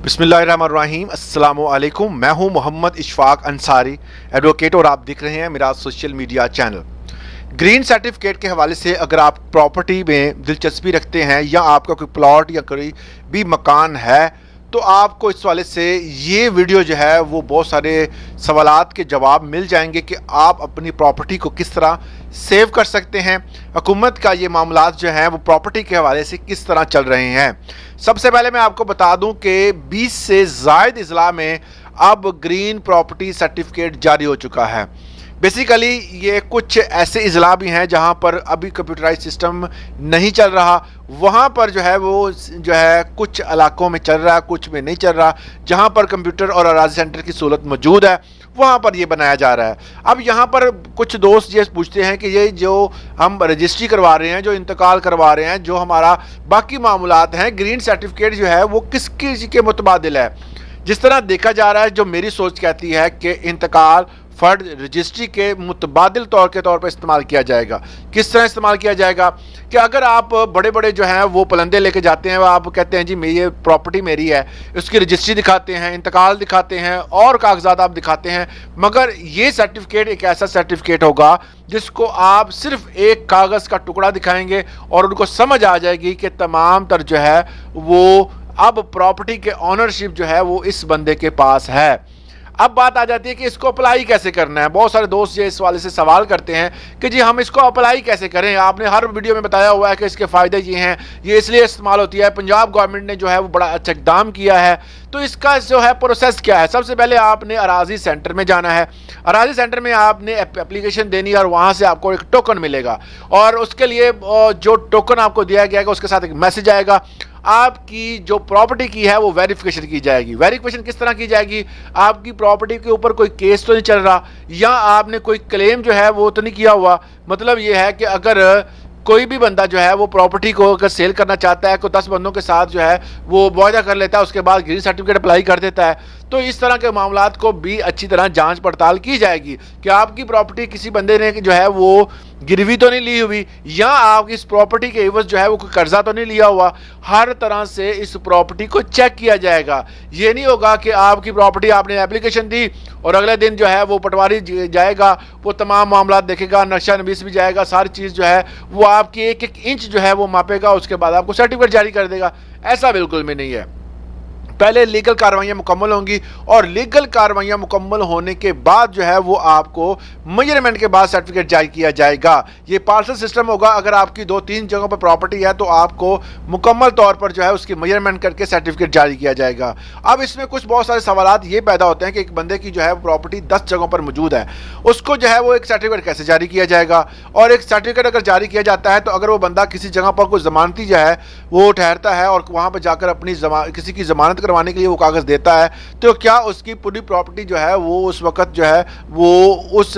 बिस्मिल्लाहिर्रहमानिर्रहीम अस्सलामुअलैकुम। मैं हूं मोहम्मद इशफाक अंसारी, एडवोकेट, और आप देख रहे हैं मेरा social media channel. Green certificate के हवाले से अगर आप प्रॉपर्टी में दिलचस्पी रखते हैं या आपका कोई प्लॉट या कोई भी मकान है तो आपको इस वाले से ये वीडियो जो है वो बहुत सारे सवालात के जवाब मिल जाएंगे कि आप अपनी प्रॉपर्टी को किस तरह सेव कर सकते हैं। हुकूमत का ये मामलात जो हैं वो प्रॉपर्टी के हवाले से किस तरह चल रहे हैं। सबसे पहले मैं आपको बता दूं कि 20 से ज़ायद अजला में अब ग्रीन प्रॉपर्टी सर्टिफिकेट जारी हो चुका है। बेसिकली ये कुछ ऐसे अजला भी हैं जहाँ पर अभी कंप्यूटराइज सिस्टम नहीं चल रहा, वहाँ पर जो है वो जो है कुछ इलाकों में चल रहा है, कुछ में नहीं चल रहा। जहाँ पर कंप्यूटर और अराजी सेंटर की सहूलत मौजूद है वहाँ पर ये बनाया जा रहा है। अब यहाँ पर कुछ दोस्त ये पूछते हैं कि ये जो हम रजिस्ट्री करवा रहे हैं, जो इंतकाल करवा रहे हैं, जो हमारा बाकी मामलात हैं, ग्रीन सर्टिफिकेट जो है वो किसकी के मुतबादिल है। जिस तरह देखा जा रहा है, जो मेरी सोच कहती है कि इंतकाल फर्द रजिस्ट्री के मुतबादिल तौर पर इस्तेमाल किया जाएगा। किस तरह इस्तेमाल किया जाएगा कि अगर आप बड़े बड़े जो हैं वो पलंदे लेके जाते हैं, आप कहते हैं जी ये प्रॉपर्टी मेरी है, उसकी रजिस्ट्री दिखाते हैं, इंतकाल दिखाते हैं और कागजात आप दिखाते हैं, मगर ये सर्टिफिकेट एक ऐसा सर्टिफिकेट होगा जिसको आप सिर्फ एक कागज़ का टुकड़ा दिखाएंगे और उनको समझ आ जाएगी कि तमाम तर जो है वो अब प्रॉपर्टी के ऑनरशिप जो है वो इस बंदे के पास है। अब बात आ जाती है कि इसको अप्लाई कैसे करना है। बहुत सारे दोस्त ये इस वाले से सवाल करते हैं कि जी हम इसको अप्लाई कैसे करें। आपने हर वीडियो में बताया हुआ है कि इसके फ़ायदे ये हैं, ये इसलिए इस्तेमाल होती है। पंजाब गवर्नमेंट ने जो है वो बड़ा अच्छा इक़दाम किया है। तो इसका जो है प्रोसेस क्या है। सबसे पहले आपने अराजी सेंटर में जाना है। अराजी सेंटर में आपने एप्लीकेशन देनी है और वहाँ से आपको एक टोकन मिलेगा और उसके लिए जो टोकन आपको दिया गया है उसके साथ एक मैसेज आएगा। आपकी जो प्रॉपर्टी की है वो वेरिफिकेशन की जाएगी। वेरिफिकेशन किस तरह की जाएगी, आपकी प्रॉपर्टी के ऊपर कोई केस तो नहीं चल रहा या आपने कोई क्लेम जो है वो तो नहीं किया हुआ। मतलब ये है कि अगर कोई भी बंदा जो है वो प्रॉपर्टी को अगर सेल करना चाहता है, कोई 10 बंदों के साथ जो है वो मुआहदा कर लेता है, उसके बाद ग्रीन सर्टिफिकेट अप्लाई कर देता है, तो इस तरह के मामलात को भी अच्छी तरह जांच पड़ताल की जाएगी कि आपकी प्रॉपर्टी किसी बंदे ने जो है वो गिरवी तो नहीं ली हुई या आपकी इस प्रॉपर्टी के एवज जो है वो कोई कर्जा तो नहीं लिया हुआ। हर तरह से इस प्रॉपर्टी को चेक किया जाएगा। ये नहीं होगा कि आपकी प्रॉपर्टी आपने एप्लीकेशन दी और अगले दिन जो है वो पटवारी जाएगा, वो तमाम मामलात देखेगा, नक्शा नवीस भी जाएगा, सारी चीज़ जो है वो आपकी एक एक इंच जो है वो मापेगा, उसके बाद आपको सर्टिफिकेट जारी कर देगा। ऐसा बिल्कुल भी नहीं है। पहले लीगल कार्रवाइयाँ मुकम्मल होंगी और लीगल कार्रवाइयाँ मुकम्मल होने के बाद जो है वो आपको मेजरमेंट के बाद सर्टिफिकेट जारी किया जाएगा। ये पार्सल सिस्टम होगा। अगर आपकी 2-3 जगहों पर प्रॉपर्टी है तो आपको मुकम्मल तौर पर जो है उसकी मेजरमेंट करके सर्टिफिकेट जारी किया जाएगा। अब इसमें कुछ बहुत सारे सवालात ये पैदा होते हैं कि एक बंदे की जो है प्रॉपर्टी 10 जगहों पर मौजूद है, उसको जो है वो एक सर्टिफिकेट कैसे जारी किया जाएगा। और एक सर्टिफिकेट अगर जारी किया जाता है तो अगर वो बंदा किसी जगह पर कोई ज़मानती जो है वो ठहरता है और वहाँ पर जाकर अपनी किसी की ज़मानत करवाने के लिए वो कागज़ देता है, तो क्या उसकी पूरी प्रॉपर्टी जो है वो उस वक्त जो है वो उस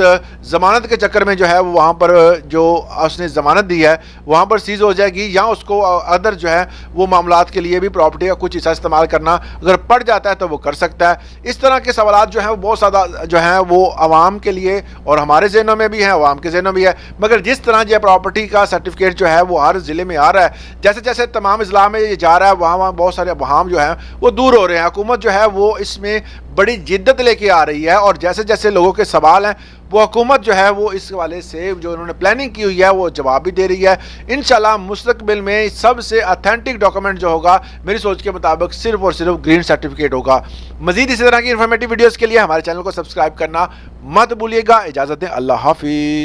ज़मानत के चक्कर में जो है वो वहाँ पर जो उसने ज़मानत दी है वहाँ पर सीज़ हो जाएगी, या उसको अदर जो है वो मामलात के लिए भी प्रॉपर्टी का कुछ हिस्सा इस्तेमाल करना अगर पड़ जाता है तो वो कर सकता है। इस तरह के सवालात जो हैं वो बहुत ज़्यादा जो हैं वो आवाम के लिए और हमारे ज़हनों में भी हैं, आवाम के ज़हनों में भी है। मगर जिस तरह जो प्रॉपर्टी का सर्टिफिकेट जो है वो हर ज़िले में आ रहा है, जैसे जैसे तमाम अजला में ये जा रहा है, वहाँ बहुत सारे अवाम जो हैं वो दूर हो रहे हैं। हुकूमत जो है वो इसमें बड़ी जिद्दत लेके आ रही है और जैसे जैसे लोगों के सवाल हैं वो हुकूमत जो है वो इस वाले से जो उन्होंने प्लानिंग की हुई है वो जवाब भी दे रही है। इंशाल्लाह मुस्तकबिल में सबसे ऑथेंटिक डॉक्यूमेंट जो होगा मेरी सोच के मुताबिक सिर्फ और सिर्फ ग्रीन सर्टिफिकेट होगा। मजीद इसी तरह की इन्फॉर्मेटिव वीडियोज़ के लिए हमारे चैनल को सब्सक्राइब करना मत भूलिएगा। इजाज़त दें, अल्लाह हाफिज़।